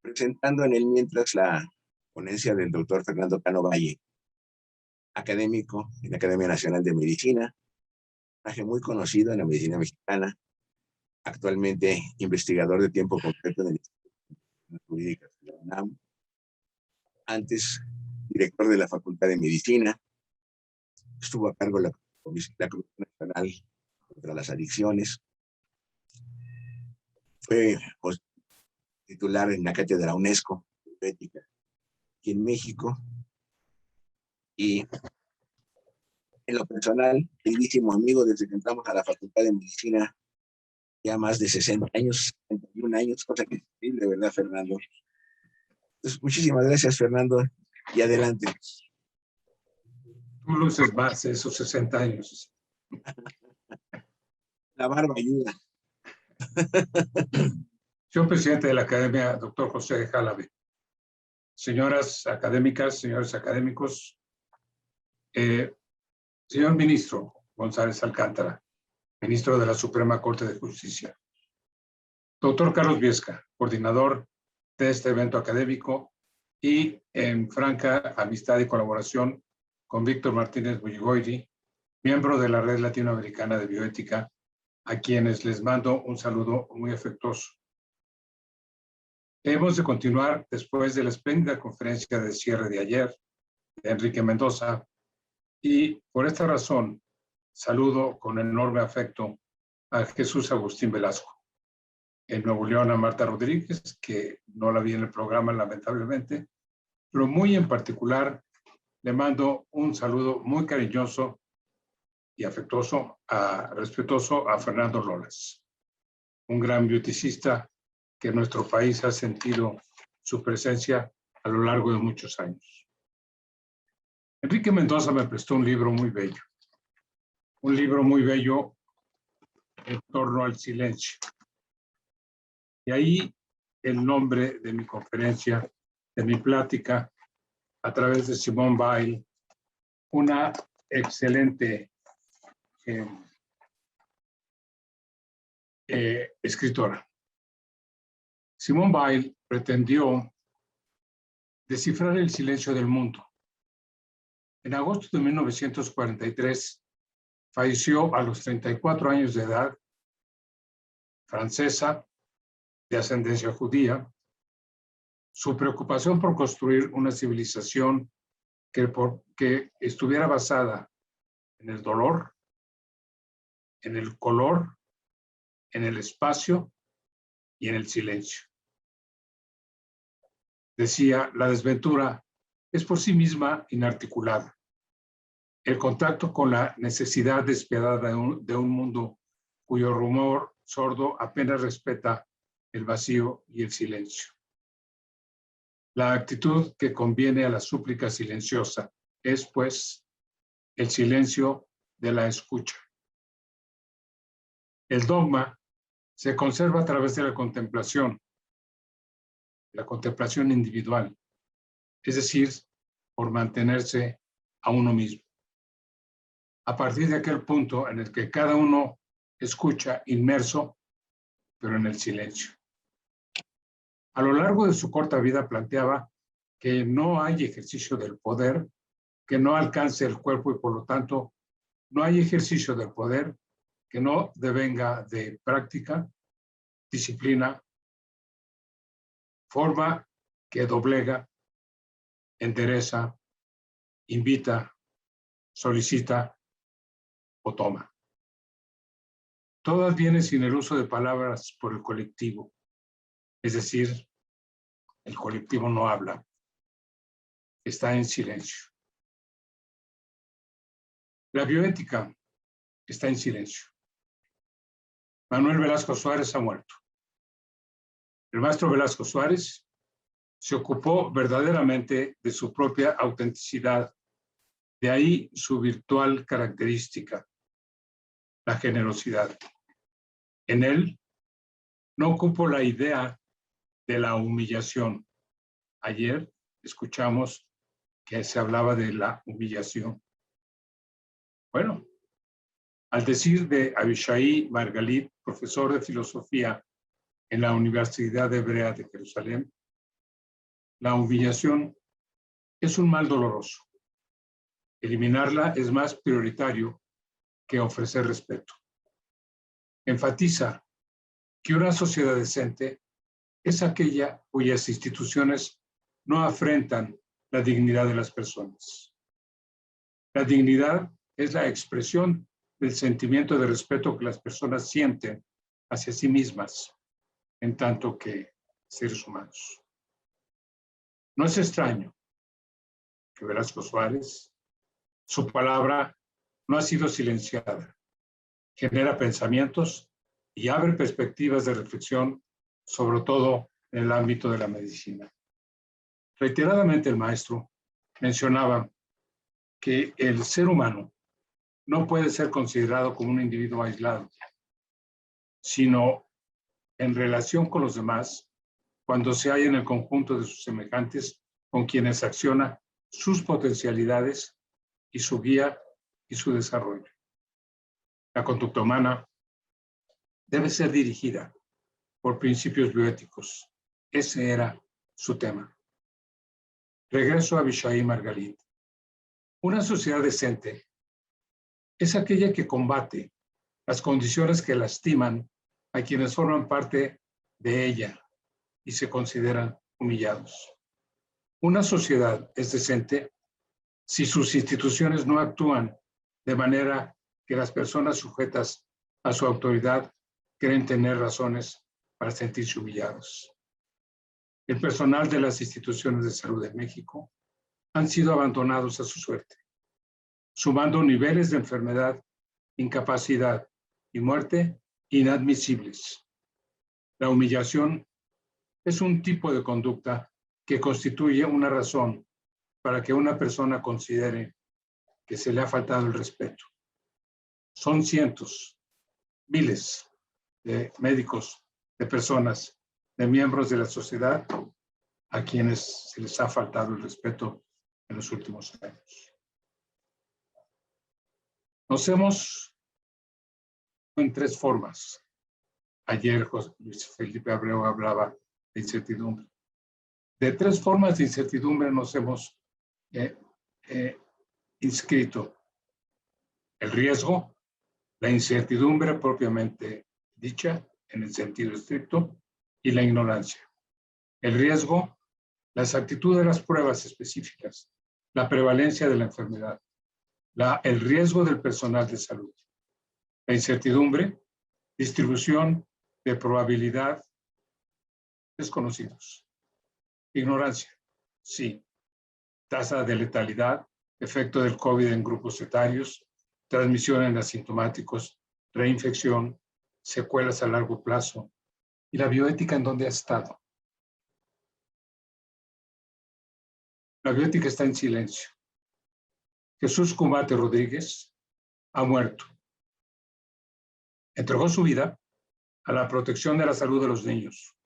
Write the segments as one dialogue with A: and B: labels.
A: presentando en el mientras la ponencia del doctor Fernando Cano Valle, académico en la Academia Nacional de Medicina, personaje muy conocido en la medicina mexicana, actualmente investigador de tiempo completo en el Instituto Jurídico de la UNAM, antes director de la Facultad de Medicina, estuvo a cargo de la Comisión Nacional contra las Adicciones, fue titular en la cátedra UNESCO de Ética aquí en México, y en lo personal, queridísimo amigo desde que entramos a la Facultad de Medicina, ya más de 60 años, 61 años, cosa que es increíble, ¿verdad, Fernando? Entonces, muchísimas gracias, Fernando, y adelante.
B: Tú luces más de esos 60 años.
A: La barba ayuda.
B: Señor presidente de la Academia, doctor José Jalabe, señoras académicas, señores académicos, señor ministro González Alcántara, ministro de la Suprema Corte de Justicia, doctor Carlos Viesca, coordinador de este evento académico y en franca amistad y colaboración con Víctor Martínez Bulligoiri, miembro de la Red Latinoamericana de Bioética, a quienes les mando un saludo muy afectuoso. Hemos de continuar después de la espléndida conferencia de cierre de ayer de Enrique Mendoza, y por esta razón saludo con enorme afecto a Jesús Agustín Velasco. En Nuevo León a Marta Rodríguez, que no la vi en el programa lamentablemente, pero muy en particular le mando un saludo muy cariñoso y afectuoso, respetuoso a Fernando Lolas, un gran bioeticista que en nuestro país ha sentido su presencia a lo largo de muchos años. Enrique Mendoza me prestó un libro muy bello en torno al silencio. Y ahí el nombre de mi conferencia, de mi plática, a través de Simone Weil, una excelente escritora. Simone Weil pretendió descifrar el silencio del mundo. En agosto de 1943 falleció a los 34 años de edad, francesa, de ascendencia judía. Su preocupación por construir una civilización que estuviera basada en el dolor, en el color, en el espacio y en el silencio. Decía, la desventura es por sí misma inarticulada. El contacto con la necesidad despiadada de un mundo cuyo rumor sordo apenas respeta el vacío y el silencio. La actitud que conviene a la súplica silenciosa es, pues, el silencio de la escucha. El dogma se conserva a través de la contemplación individual, es decir, por mantenerse a uno mismo. A partir de aquel punto en el que cada uno escucha inmerso, pero en el silencio. A lo largo de su corta vida planteaba que no hay ejercicio del poder que no alcance el cuerpo y por lo tanto no hay ejercicio del poder que no devenga de práctica, disciplina, forma que doblega, endereza, invita, solicita o toma. Todas vienen sin el uso de palabras por el colectivo, es decir, el colectivo no habla, está en silencio. La bioética está en silencio. Manuel Velasco Suárez ha muerto. El maestro Velasco Suárez se ocupó verdaderamente de su propia autenticidad, de ahí su virtual característica, la generosidad. En él no ocupó la idea de la humillación. Ayer escuchamos que se hablaba de la humillación. Bueno, al decir de Abishai Margalit, profesor de filosofía en la Universidad Hebrea de Jerusalén, La humillación es un mal doloroso. Eliminarla es más prioritario que ofrecer respeto. Enfatiza que una sociedad decente es aquella cuyas instituciones no afrentan la dignidad de las personas. La dignidad es la expresión del sentimiento de respeto que las personas sienten hacia sí mismas, en tanto que seres humanos. No es extraño que Velasco Suárez, su palabra no ha sido silenciada, genera pensamientos y abre perspectivas de reflexión, sobre todo en el ámbito de la medicina. Reiteradamente el maestro mencionaba que el ser humano no puede ser considerado como un individuo aislado, sino en relación con los demás, cuando se halla en el conjunto de sus semejantes con quienes acciona sus potencialidades y su guía y su desarrollo. La conducta humana debe ser dirigida por principios bioéticos. Ese era su tema. Regreso a Abishai Margalit. Una sociedad decente es aquella que combate las condiciones que lastiman a quienes forman parte de ella y se consideran humillados. Una sociedad es decente si sus instituciones no actúan de manera que las personas sujetas a su autoridad creen tener razones para sentirse humillados. El personal de las instituciones de salud de México han sido abandonados a su suerte, sumando niveles de enfermedad, incapacidad y muerte inadmisibles. La humillación es un tipo de conducta que constituye una razón para que una persona considere que se le ha faltado el respeto. Son cientos, miles de médicos, de personas, de miembros de la sociedad a quienes se les ha faltado el respeto en los últimos años. Nos hemos en tres formas. Ayer Luis Felipe Abreu hablaba de incertidumbre. De tres formas de incertidumbre nos hemos inscrito: el riesgo, la incertidumbre propiamente dicha en el sentido estricto y la ignorancia. El riesgo, la exactitud de las pruebas específicas, la prevalencia de la enfermedad, el riesgo del personal de salud. La incertidumbre, distribución de probabilidad, desconocidos. Ignorancia, sí. Tasa de letalidad, efecto del COVID en grupos etarios, transmisión en asintomáticos, reinfección, secuelas a largo plazo. ¿Y la bioética en dónde ha estado? La bioética está en silencio. Jesús Combate Rodríguez ha muerto. Entregó su vida a la protección de la salud de los niños.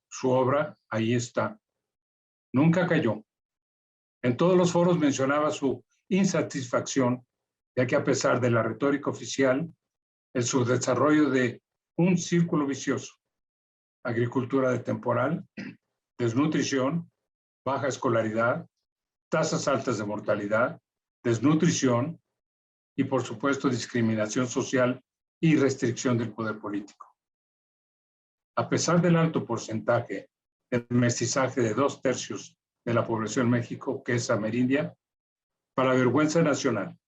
B: Su obra ahí está. Nunca cayó. En todos los foros mencionaba su insatisfacción, ya que a pesar de la retórica oficial, el subdesarrollo de un círculo vicioso, agricultura de temporal, desnutrición, baja escolaridad, tasas altas de mortalidad, desnutrición y, por supuesto, discriminación social y restricción del poder político. A pesar del alto porcentaje de mestizaje de 2/3 de la población en México, que es amerindia, para vergüenza nacional,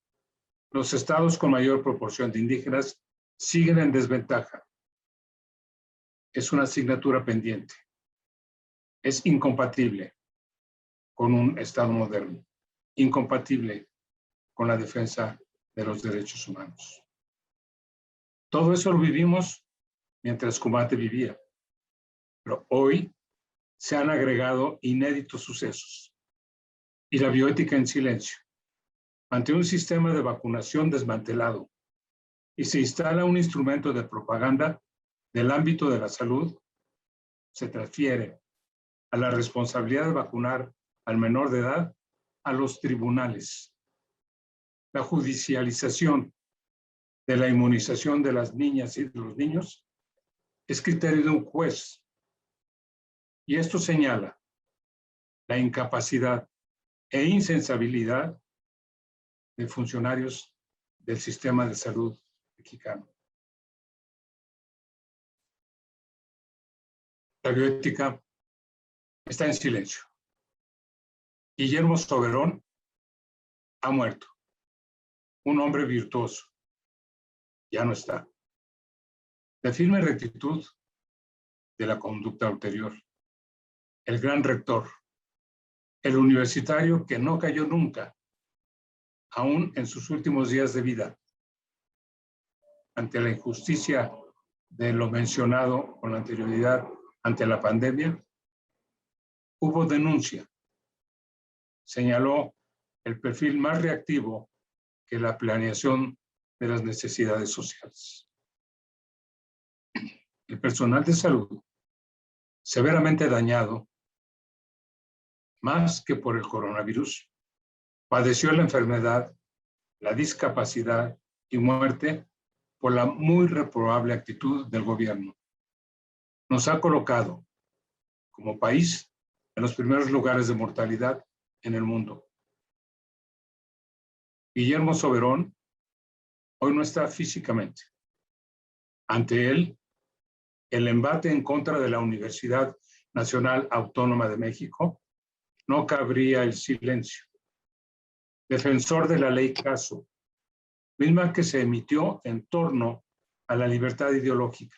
B: los estados con mayor proporción de indígenas siguen en desventaja. Es una asignatura pendiente. Es incompatible con un Estado moderno, incompatible con la defensa de los derechos humanos. Todo eso lo vivimos mientras Combate vivía, pero hoy se han agregado inéditos sucesos y la bioética en silencio. Ante un sistema de vacunación desmantelado y se instala un instrumento de propaganda del ámbito de la salud, se transfiere a la responsabilidad de vacunar al menor de edad a los tribunales. La judicialización de la inmunización de las niñas y de los niños es criterio de un juez. Y esto señala la incapacidad e insensibilidad de funcionarios del sistema de salud mexicano. La bioética está en silencio. Guillermo Soberón ha muerto. Un hombre virtuoso. Ya no está. De firme rectitud de la conducta ulterior. El gran rector. El universitario que no cayó nunca, aún en sus últimos días de vida, ante la injusticia de lo mencionado con anterioridad ante la pandemia, hubo denuncia. Señaló el perfil más reactivo que la planeación de las necesidades sociales. El personal de salud, severamente dañado, más que por el coronavirus, padeció la enfermedad, la discapacidad y muerte por la muy reprobable actitud del gobierno. Nos ha colocado como país en los primeros lugares de mortalidad en el mundo. Guillermo Soberón hoy no está físicamente. Ante él, el embate en contra de la Universidad Nacional Autónoma de México no cabría el silencio. Defensor de la ley Caso, misma que se emitió en torno a la libertad ideológica,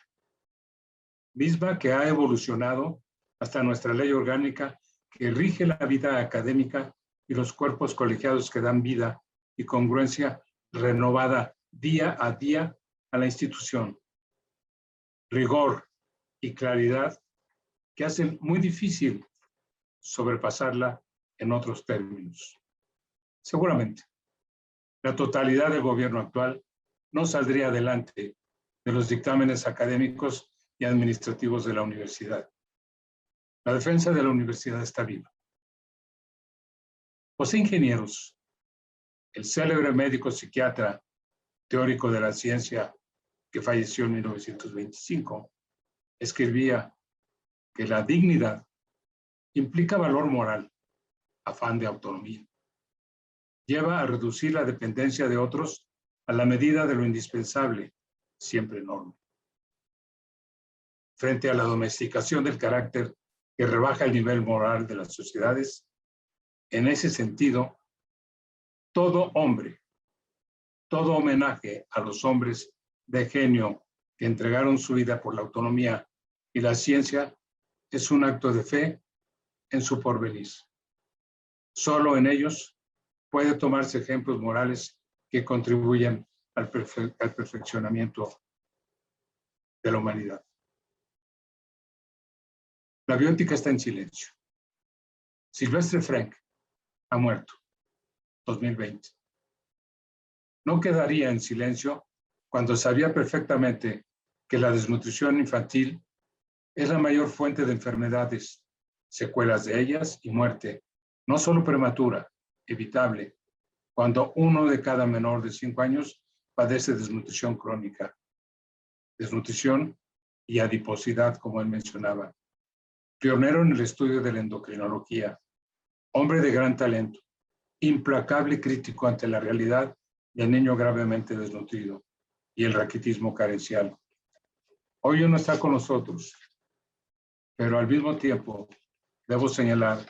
B: misma que ha evolucionado hasta nuestra ley orgánica que rige la vida académica y los cuerpos colegiados que dan vida y congruencia renovada día a día a la institución. Rigor y claridad que hacen muy difícil sobrepasarla en otros términos. Seguramente, la totalidad del gobierno actual no saldría adelante de los dictámenes académicos y administrativos de la universidad. La defensa de la universidad está viva. José Ingenieros, el célebre médico psiquiatra teórico de la ciencia que falleció en 1925, escribía que la dignidad implica valor moral, afán de autonomía. Lleva a reducir la dependencia de otros a la medida de lo indispensable, siempre enorme. Frente a la domesticación del carácter que rebaja el nivel moral de las sociedades, en ese sentido, todo hombre, todo homenaje a los hombres de genio que entregaron su vida por la autonomía y la ciencia es un acto de fe en su porvenir. Solo en ellos puede tomarse ejemplos morales que contribuyan al perfeccionamiento de la humanidad. La bioética está en silencio. Silvestre Frank ha muerto, 2020. No quedaría en silencio cuando sabía perfectamente que la desnutrición infantil es la mayor fuente de enfermedades, secuelas de ellas y muerte, no solo prematura, evitable, cuando 1 de cada menor de 5 años padece desnutrición crónica. Desnutrición y adiposidad, como él mencionaba. Pionero en el estudio de la endocrinología, hombre de gran talento, implacable crítico ante la realidad del niño gravemente desnutrido y el raquitismo carencial. Hoy no está con nosotros, pero al mismo tiempo debo señalar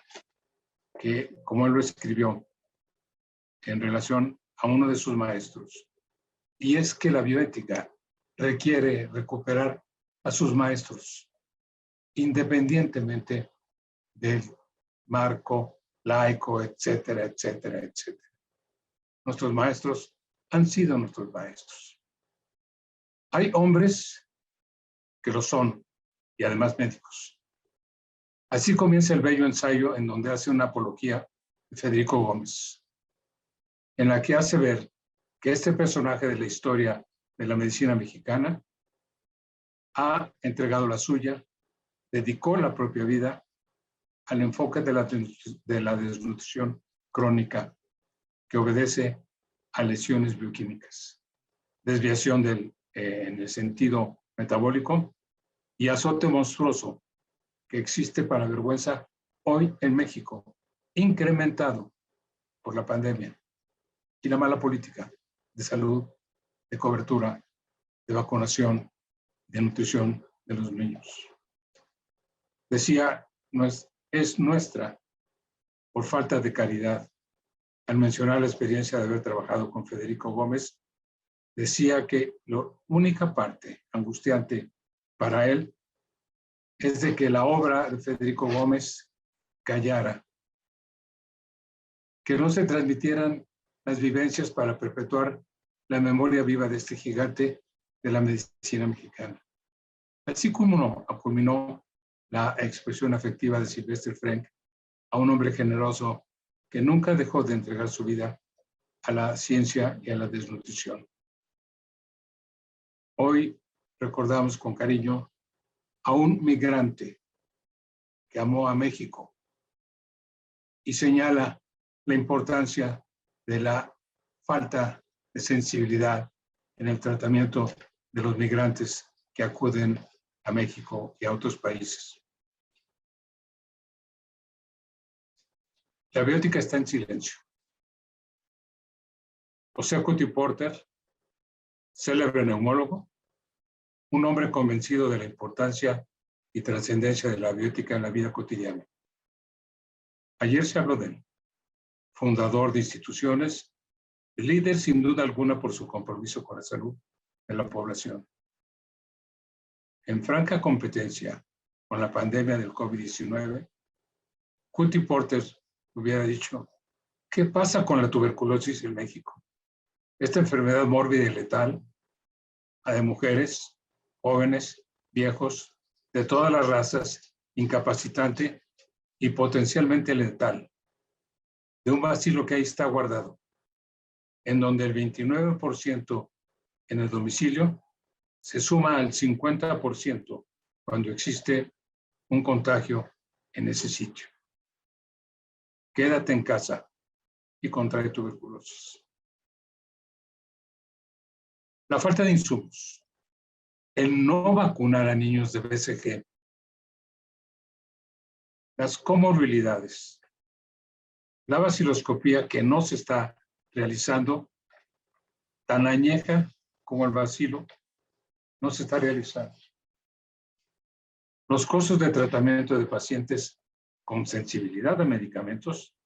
B: que, como él lo escribió en relación a uno de sus maestros, y es que la bioética requiere recuperar a sus maestros, independientemente del marco laico, etcétera, etcétera, etcétera. Nuestros maestros han sido nuestros maestros. Hay hombres que lo son y además médicos. Así comienza el bello ensayo en donde hace una apología de Federico Gómez, en la que hace ver que este personaje de la historia de la medicina mexicana ha entregado la suya, dedicó la propia vida al enfoque de la desnutrición crónica que obedece a lesiones bioquímicas, desviación en el sentido metabólico y azote monstruoso que existe para vergüenza hoy en México, incrementado por la pandemia y la mala política de salud, de cobertura, de vacunación, de nutrición de los niños. Decía, es nuestra por falta de caridad. Al mencionar la experiencia de haber trabajado con Federico Gómez, decía que la única parte angustiante para él es de que la obra de Federico Gómez callara, que no se transmitieran las vivencias para perpetuar la memoria viva de este gigante de la medicina mexicana. Así como culminó la expresión afectiva de Silvestre Frank a un hombre generoso que nunca dejó de entregar su vida a la ciencia y a la desnutrición. Hoy recordamos con cariño a un migrante que amó a México y señala la importancia de la falta de sensibilidad en el tratamiento de los migrantes que acuden a México y a otros países. La biótica está en silencio. José Cuti Porter, célebre neumólogo, un hombre convencido de la importancia y trascendencia de la biótica en la vida cotidiana. Ayer se habló de él, fundador de instituciones, líder sin duda alguna por su compromiso con la salud de la población. En franca competencia con la pandemia del COVID-19, Cuti Porter hubiera dicho, ¿qué pasa con la tuberculosis en México? Esta enfermedad mórbida y letal, de mujeres, jóvenes, viejos, de todas las razas, incapacitante y potencialmente letal, de un bacilo que ahí está guardado, en donde el 29% en el domicilio se suma al 50% cuando existe un contagio en ese sitio. Quédate en casa y contrae tuberculosis. La falta de insumos, el no vacunar a niños de BCG, las comorbilidades, la baciloscopía que no se está realizando, tan añeja como el bacilo, no se está realizando. Los costos de tratamiento de pacientes con sensibilidad a medicamentos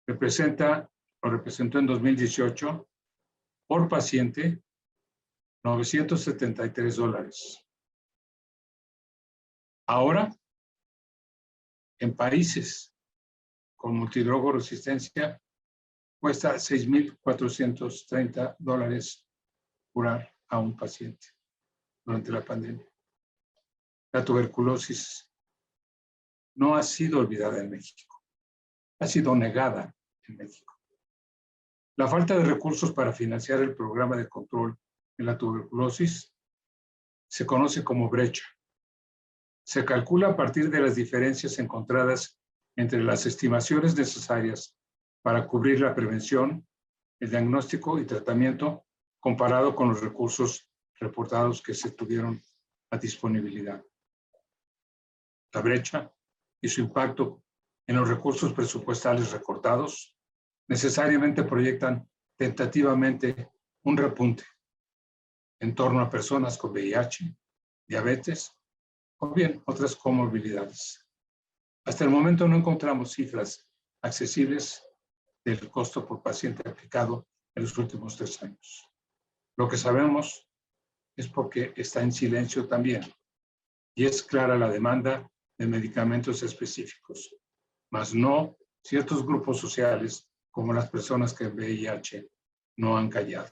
B: representó en 2018 por paciente $973. Ahora, en países con multidrogoresistencia, cuesta $6,430 curar a un paciente durante la pandemia. La tuberculosis no ha sido olvidada en México, ha sido negada en México. La falta de recursos para financiar el programa de control de la tuberculosis se conoce como brecha. Se calcula a partir de las diferencias encontradas entre las estimaciones necesarias para cubrir la prevención, el diagnóstico y tratamiento comparado con los recursos reportados que se tuvieron a disponibilidad. La brecha y su impacto en los recursos presupuestales recortados necesariamente proyectan tentativamente un repunte en torno a personas con VIH, diabetes o bien otras comorbilidades. Hasta el momento no encontramos cifras accesibles del costo por paciente aplicado en los últimos 3 años. Lo que sabemos es porque está en silencio también y es clara la demanda de medicamentos específicos, mas no ciertos grupos sociales como las personas que VIH no han callado.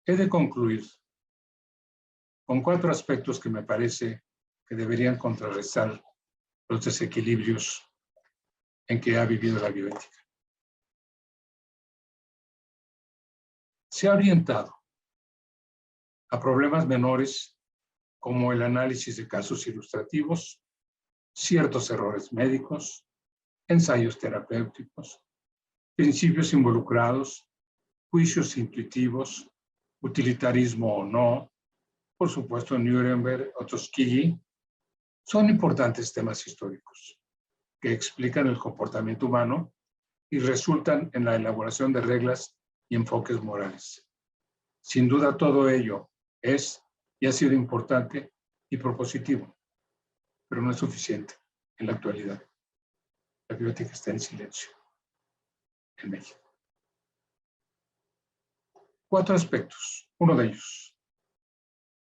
B: He de concluir con 4 aspectos que me parece que deberían contrarrestar los desequilibrios en que ha vivido la bioética. Se ha orientado a problemas menores como el análisis de casos ilustrativos, ciertos errores médicos, ensayos terapéuticos, principios involucrados, juicios intuitivos, utilitarismo o no, por supuesto Nuremberg o Tuskegee, Son importantes temas históricos que explican el comportamiento humano y resultan en la elaboración de reglas y enfoques morales. Sin duda todo ello es y ha sido importante y propositivo, pero no es suficiente en la actualidad. La biblioteca está en silencio en México. 4 aspectos. Uno de ellos,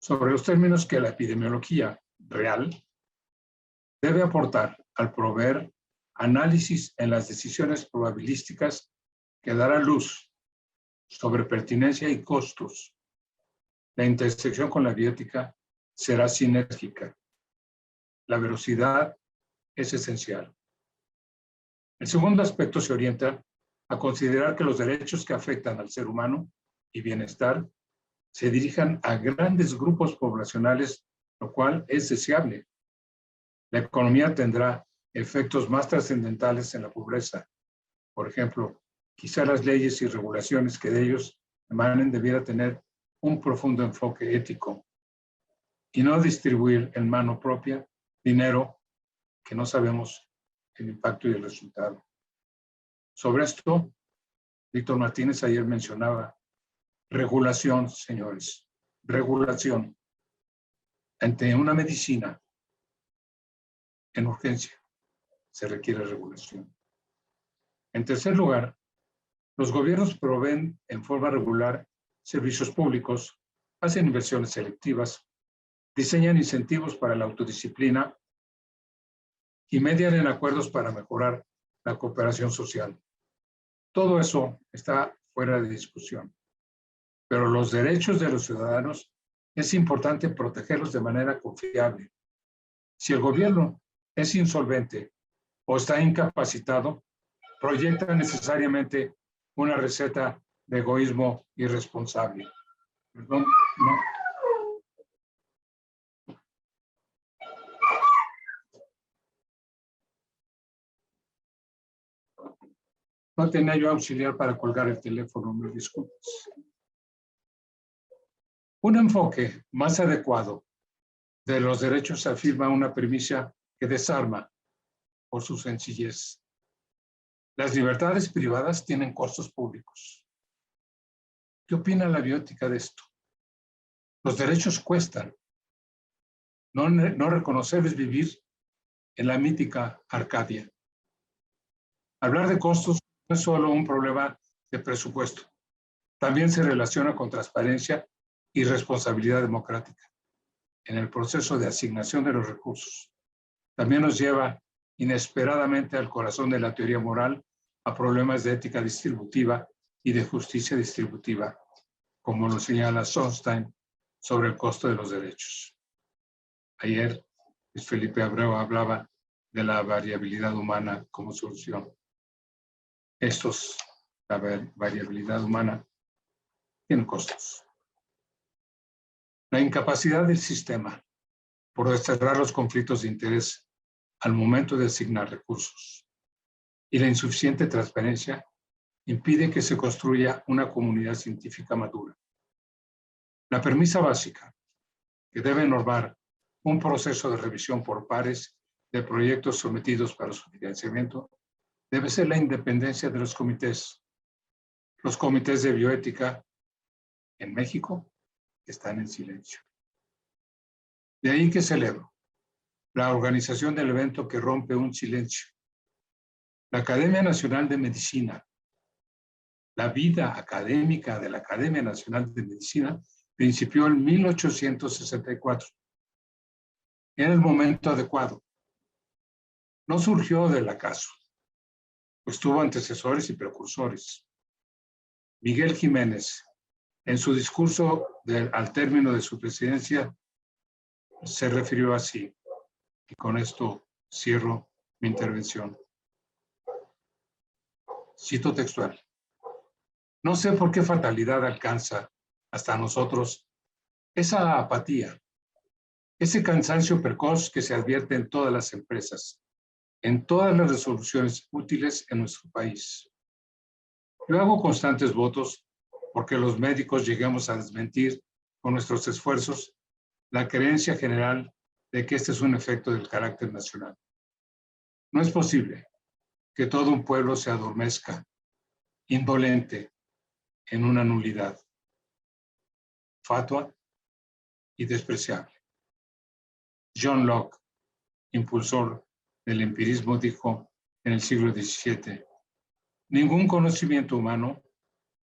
B: sobre los términos que la epidemiología real debe aportar al proveer análisis en las decisiones probabilísticas que dará luz sobre pertinencia y costos. La intersección con la biótica será sinérgica. La velocidad es esencial. El segundo aspecto se orienta a considerar que los derechos que afectan al ser humano y bienestar se dirijan a grandes grupos poblacionales, lo cual es deseable. La economía tendrá efectos más trascendentales en la pobreza. Por ejemplo, quizá las leyes y regulaciones que de ellos emanen debiera tener un profundo enfoque ético y no distribuir en mano propia dinero que no sabemos el impacto y el resultado. Sobre esto, Víctor Martínez ayer mencionaba regulación, señores, regulación. Ante una medicina en urgencia se requiere regulación. En tercer lugar, los gobiernos proveen en forma regular servicios públicos, hacen inversiones selectivas, diseñan incentivos para la autodisciplina y median en acuerdos para mejorar la cooperación social. Todo eso está fuera de discusión. Pero los derechos de los ciudadanos es importante protegerlos de manera confiable. Si el gobierno es insolvente o está incapacitado, proyecta necesariamente una receta de egoísmo irresponsable. Perdón, no. No tenía yo auxiliar para colgar el teléfono, me disculpas. Un enfoque más adecuado de los derechos afirma una premisa que desarma por su sencillez. Las libertades privadas tienen costos públicos. ¿Qué opina la biótica de esto? Los derechos cuestan. No reconocerles vivir en la mítica Arcadia. Hablar de costos no es solo un problema de presupuesto. También se relaciona con transparencia y responsabilidad democrática en el proceso de asignación de los recursos. También nos lleva inesperadamente al corazón de la teoría moral, a problemas de ética distributiva y de justicia distributiva, como lo señala Sondheim sobre el costo de los derechos. Ayer, Luis Felipe Abreu hablaba de la variabilidad humana como solución. La variabilidad humana, tiene costos. La incapacidad del sistema por desterrar los conflictos de interés al momento de asignar recursos y la insuficiente transparencia impide que se construya una comunidad científica madura. La premisa básica que debe normar un proceso de revisión por pares de proyectos sometidos para su financiamiento debe ser la independencia de los comités. Los comités de bioética en México están en silencio. De ahí que celebro la organización del evento que rompe un silencio. La Academia Nacional de Medicina, la vida académica de la Academia Nacional de Medicina, principió en 1864. Era el momento adecuado. No surgió del acaso, pues tuvo antecesores y precursores. Miguel Jiménez, en su discurso al término de su presidencia, se refirió así, y con esto cierro mi intervención. Cito textual. No sé por qué fatalidad alcanza hasta nosotros esa apatía, ese cansancio precoz que se advierte en todas las empresas, en todas las resoluciones útiles en nuestro país. Yo hago constantes votos porque los médicos lleguemos a desmentir con nuestros esfuerzos la creencia general de que este es un efecto del carácter nacional. No es posible que todo un pueblo se adormezca, indolente, en una nulidad, fatua y despreciable. John Locke, impulsor del empirismo, dijo en el siglo XVII, ningún conocimiento humano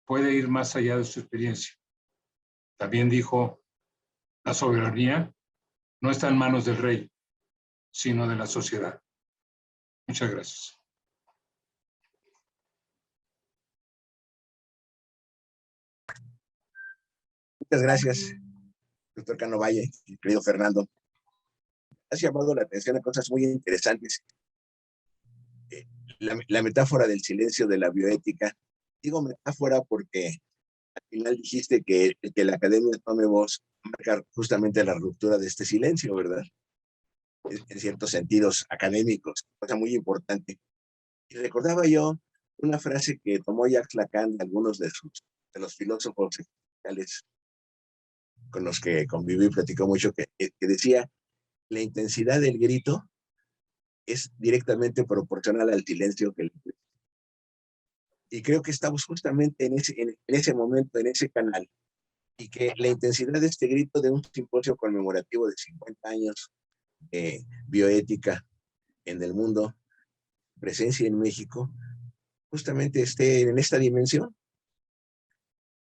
B: puede ir más allá de su experiencia. También dijo, la soberanía no está en manos del rey, sino de la sociedad. Muchas gracias.
A: Muchas gracias, doctor Cano Valle, querido Fernando. Has llamado la atención a cosas muy interesantes. La metáfora del silencio de la bioética. Digo metáfora porque al final dijiste que el que la academia tome voz marca justamente la ruptura de este silencio, ¿verdad? En ciertos sentidos académicos, cosa muy importante. Y recordaba yo una frase que tomó Jacques Lacan de algunos de los filósofos existenciales con los que conviví y platicó mucho, que decía, la intensidad del grito es directamente proporcional al silencio que le... Y creo que estamos justamente en ese momento, en ese canal, y que la intensidad de este grito de un simposio conmemorativo de 50 años de bioética en el mundo, presencia en México, justamente esté en esta dimensión.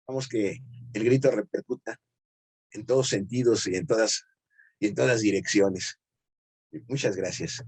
A: Vamos que el grito repercuta en todos sentidos y en todas direcciones. Muchas gracias.